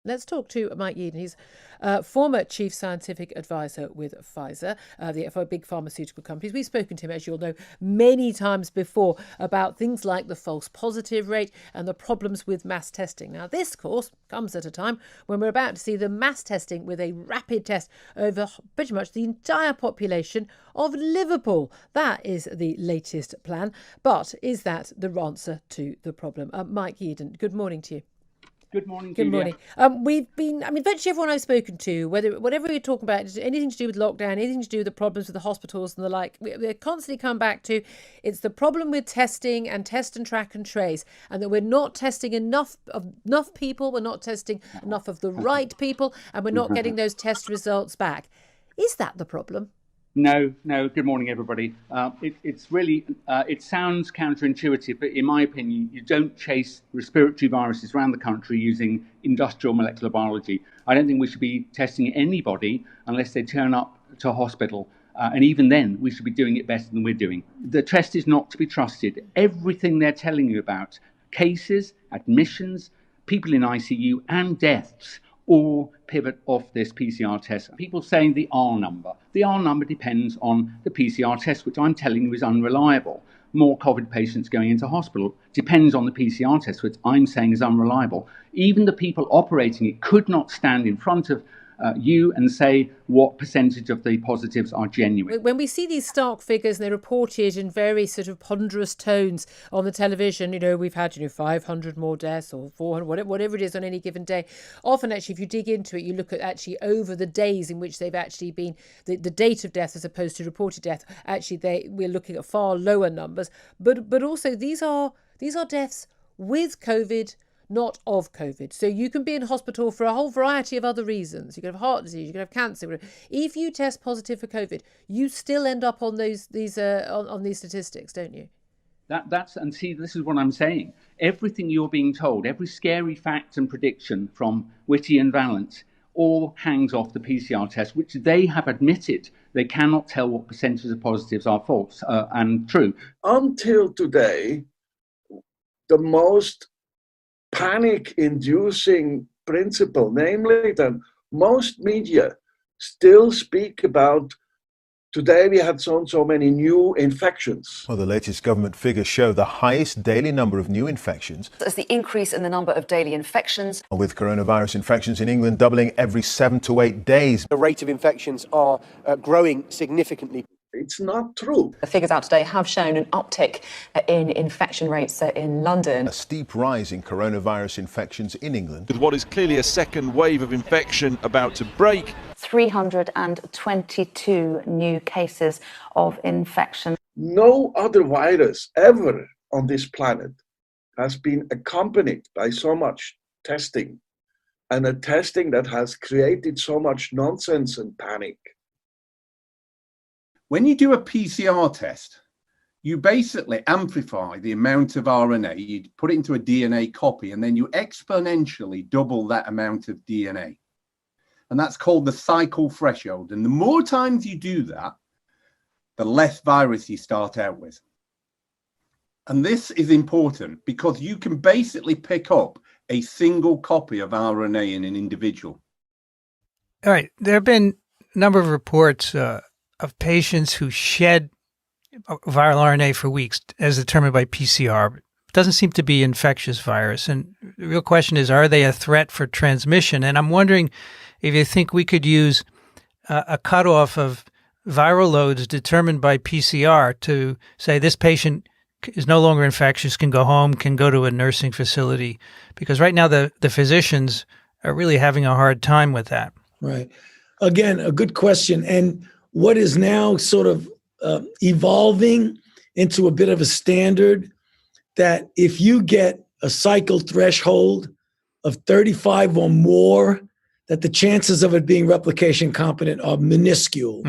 Let's talk to Mike Yeadon. He's former chief scientific advisor with Pfizer, for big pharmaceutical companies. We've spoken to him, as you'll know, many times before about things like the false positive rate and the problems with mass testing. Now, this, of course, comes at a time when we're about to see the mass testing with a rapid test over pretty much the entire population of Liverpool. That is the latest plan. But is that the answer to the problem? Mike Yeadon, good morning to you. Good morning, Good Julia. morning. Virtually everyone I've spoken to, whatever we're talking about, anything to do with lockdown, anything to do with the problems with the hospitals and the like, we constantly come back to it's the problem with testing and test and track and trace, and that we're not testing enough people, we're not testing enough of the right people, and we're not getting those test results back. Is that the problem? No. Good morning, everybody. It's really, it sounds counterintuitive, but in my opinion, you don't chase respiratory viruses around the country using industrial molecular biology. I don't think we should be testing anybody unless they turn up to a hospital. And even then, we should be doing it better than we're doing. The test is not to be trusted. Everything they're telling you about, cases, admissions, people in ICU, and deaths, all pivot off this PCR test. People saying the R number. The R number depends on the PCR test, which I'm telling you is unreliable. More COVID patients going into hospital depends on the PCR test, which I'm saying is unreliable. Even the people operating it could not stand in front of you and say what percentage of the positives are genuine. When we see these stark figures and they're reported in very sort of ponderous tones on the television, we've had 500 more deaths or 400, whatever it is on any given day. Often, actually, if you dig into it, you look at actually over the days in which they've actually been the date of death as opposed to reported death. Actually, we're looking at far lower numbers. But also these are deaths with COVID, not of COVID. So you can be in hospital for a whole variety of other reasons. You can have heart disease, you can have cancer. If you test positive for COVID, you still end up on these statistics, don't you? And see, this is what I'm saying. Everything you're being told, every scary fact and prediction from Whitty and Valence, all hangs off the PCR test, which they have admitted they cannot tell what percentage of positives are false and true. Until today, the most panic-inducing principle, namely that most media still speak about today we had so many new infections. Well, the latest government figures show the highest daily number of new infections. As the increase in the number of daily infections. With coronavirus infections in England doubling every 7 to 8 days. The rate of infections are growing significantly. It's not true. The figures out today have shown an uptick in infection rates in London. A steep rise in coronavirus infections in England. With what is clearly a second wave of infection about to break. 322 new cases of infection. No other virus ever on this planet has been accompanied by so much testing, and a testing that has created so much nonsense and panic. When you do a PCR test, you basically amplify the amount of RNA, you put it into a DNA copy, and then you exponentially double that amount of DNA. And that's called the cycle threshold. And the more times you do that, the less virus you start out with. And this is important because you can basically pick up a single copy of RNA in an individual. All right. There have been a number of reports of patients who shed viral RNA for weeks, as determined by PCR. It doesn't seem to be infectious virus. And the real question is, are they a threat for transmission? And I'm wondering if you think we could use a cutoff of viral loads determined by PCR to say this patient is no longer infectious, can go home, can go to a nursing facility. Because right now the physicians are really having a hard time with that. Right. Again, a good question. And what is now sort of evolving into a bit of a standard that if you get a cycle threshold of 35 or more, that the chances of it being replication competent are minuscule.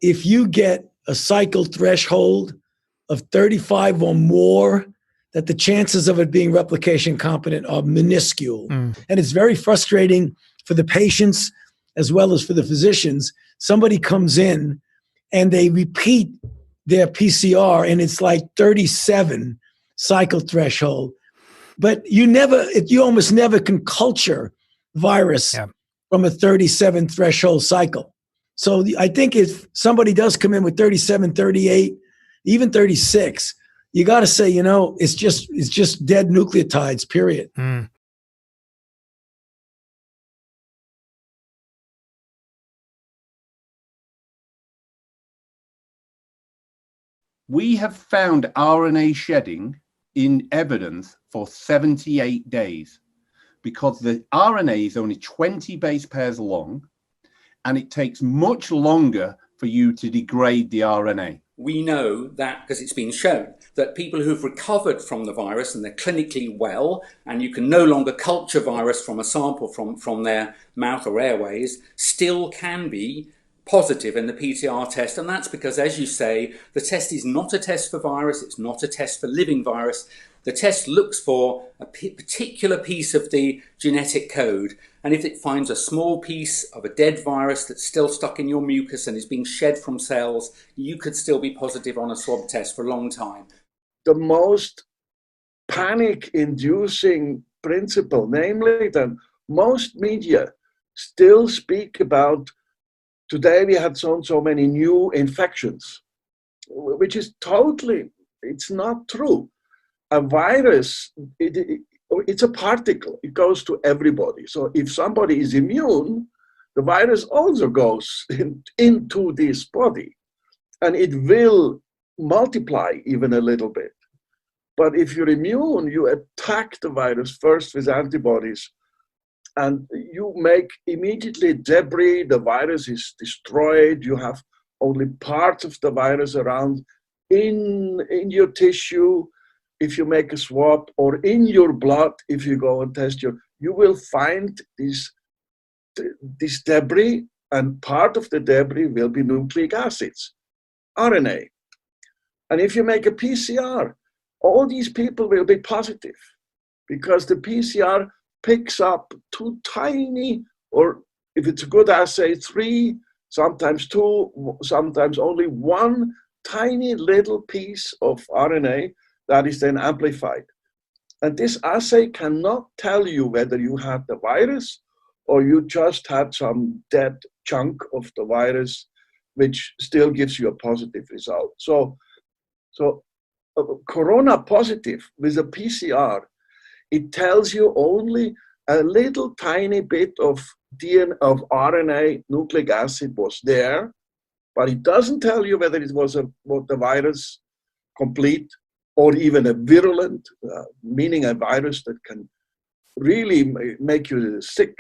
If you get a cycle threshold of 35 or more, that the chances of it being replication competent are minuscule. And it's very frustrating for the patients as well as for the physicians. Somebody comes in and they repeat their PCR and it's like 37, cycle threshold. But you almost never can culture virus from a 37 threshold cycle. So I think if somebody does come in with 37, 38, even 36, you got to say, it's just dead nucleotides, period. We have found RNA shedding in evidence for 78 days because the RNA is only 20 base pairs long, and it takes much longer for you to degrade the RNA. We know that, because it's been shown, that people who've recovered from the virus and they're clinically well, and you can no longer culture virus from a sample from their mouth or airways, still can be positive in the PCR test. And that's because, as you say, the test is not a test for virus, it's not a test for living virus. The test looks for a particular piece of the genetic code, and if it finds a small piece of a dead virus that's still stuck in your mucus and is being shed from cells, you could still be positive on a swab test for a long time. The most panic-inducing principle, namely that most media still speak about today we had so many new infections, which is totally, it's not true. A virus, it's a particle. It goes to everybody. So if somebody is immune, the virus also goes into this body, and it will multiply even a little bit. But if you're immune, you attack the virus first with antibodies, and you make immediately debris. The virus is destroyed. You have only parts of the virus around in your tissue. If you make a swab, or in your blood, if you go and test you will find this debris, and part of the debris will be nucleic acids, RNA. And if you make a PCR, all these people will be positive, because the PCR picks up two tiny, or if it's a good assay, 3, sometimes 2, sometimes only 1 tiny little piece of RNA that is then amplified. And this assay cannot tell you whether you had the virus or you just had some dead chunk of the virus, which still gives you a positive result. So corona positive with a PCR, it tells you only a little tiny bit of DNA, of RNA, nucleic acid was there, but it doesn't tell you whether it was the virus complete, or even a virulent, meaning a virus that can really make you sick.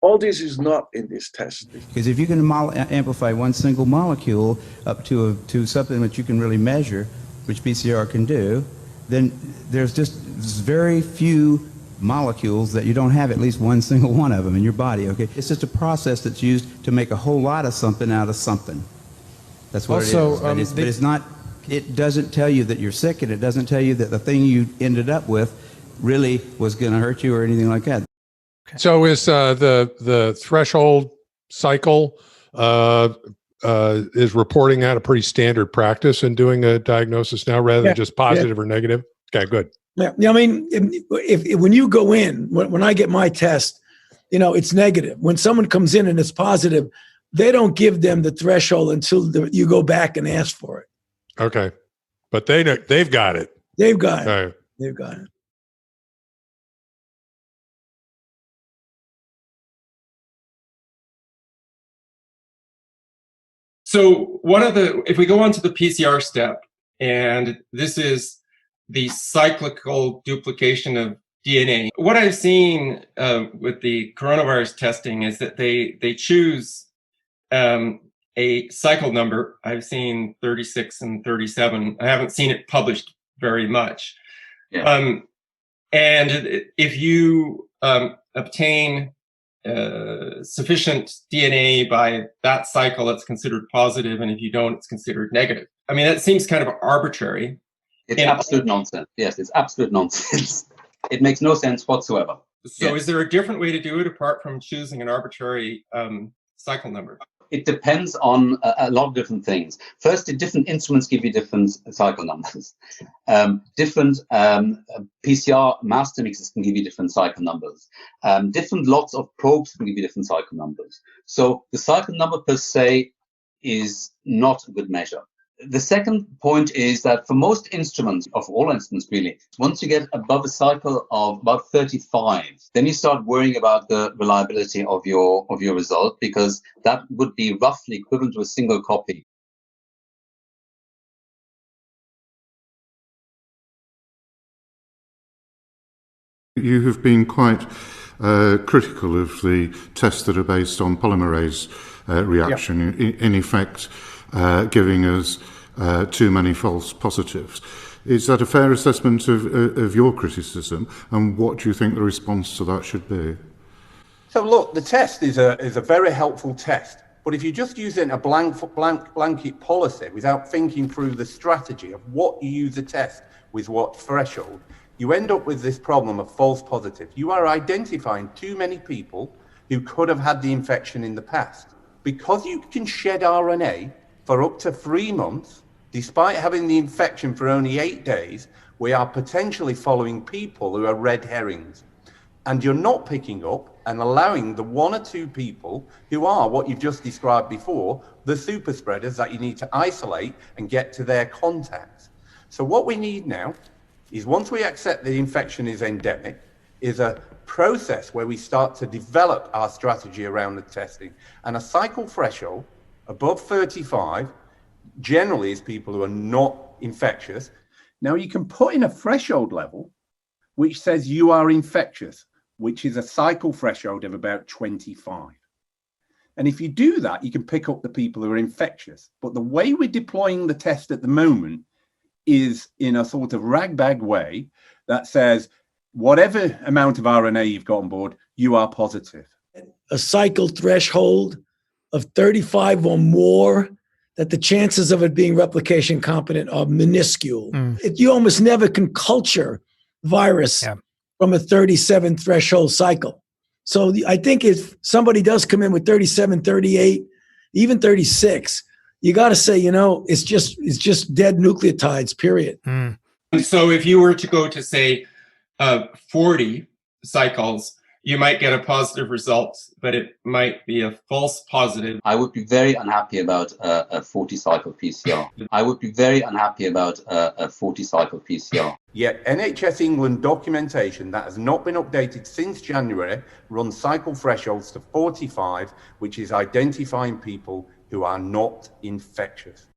All this is not in this test. Because if you can amplify one single molecule up to something that you can really measure, which PCR can do, then there's just very few molecules that you don't have at least one single one of them in your body. Okay, it's just a process that's used to make a whole lot of something out of something. That's what it is. But it's not. It doesn't tell you that you're sick, and it doesn't tell you that the thing you ended up with really was going to hurt you or anything like that. Okay. So is the threshold cycle is reporting out a pretty standard practice in doing a diagnosis now, rather than just positive or negative? Okay, good. Yeah, I mean, if when you go in, when I get my test, it's negative. When someone comes in and it's positive, they don't give them the threshold until you go back and ask for it. Okay, but they've got it. They've got it. Right. They've got it. So if we go on to the PCR step, and this is the cyclical duplication of DNA. What I've seen with the coronavirus testing is that they choose a cycle number. I've seen 36 and 37. I haven't seen it published very much. Yeah. And if you obtain sufficient DNA by that cycle, it's considered positive, and if you don't, it's considered negative. I mean, that seems kind of arbitrary. It's absolute nonsense. Yes, it's absolute nonsense. It makes no sense whatsoever. So is there a different way to do it apart from choosing an arbitrary cycle number? It depends on a lot of different things. Firstly, different instruments give you different cycle numbers. Different PCR master mixes can give you different cycle numbers. Different lots of probes can give you different cycle numbers. So the cycle number per se is not a good measure. The second point is that for most instruments, of all instruments really, once you get above a cycle of about 35, then you start worrying about the reliability of your result, because that would be roughly equivalent to a single copy. You have been quite critical of the tests that are based on polymerase reaction, in effect giving us too many false positives. Is that a fair assessment of your criticism, and what do you think the response to that should be? So look, the test is a very helpful test, but if you just use it in a blanket policy without thinking through the strategy of what you use the test with what threshold, you end up with this problem of false positive. You are identifying too many people who could have had the infection in the past. Because you can shed RNA for up to 3 months, despite having the infection for only 8 days, we are potentially following people who are red herrings. And you're not picking up and allowing the 1 or 2 people who are what you've just described before, the super spreaders that you need to isolate and get to their contacts. So what we need now is, once we accept the infection is endemic, is a process where we start to develop our strategy around the testing. And a cycle threshold above 35 generally is people who are not infectious. Now you can put in a threshold level which says you are infectious, which is a cycle threshold of about 25. And if you do that, you can pick up the people who are infectious. But the way we're deploying the test at the moment is in a sort of ragbag way that says, whatever amount of RNA you've got on board, you are positive. A cycle threshold of 35 or more, that the chances of it being replication competent are minuscule. You almost never can culture virus from a 37 threshold cycle. So I think if somebody does come in with 37, 38, even 36, you got to say, it's just dead nucleotides, period. So if you were to go to, say, 40 cycles, you might get a positive result, but it might be a false positive. I would be very unhappy about a 40 cycle PCR. I would be very unhappy about a 40 cycle PCR. Yet NHS England documentation that has not been updated since January runs cycle thresholds to 45, which is identifying people who are not infectious.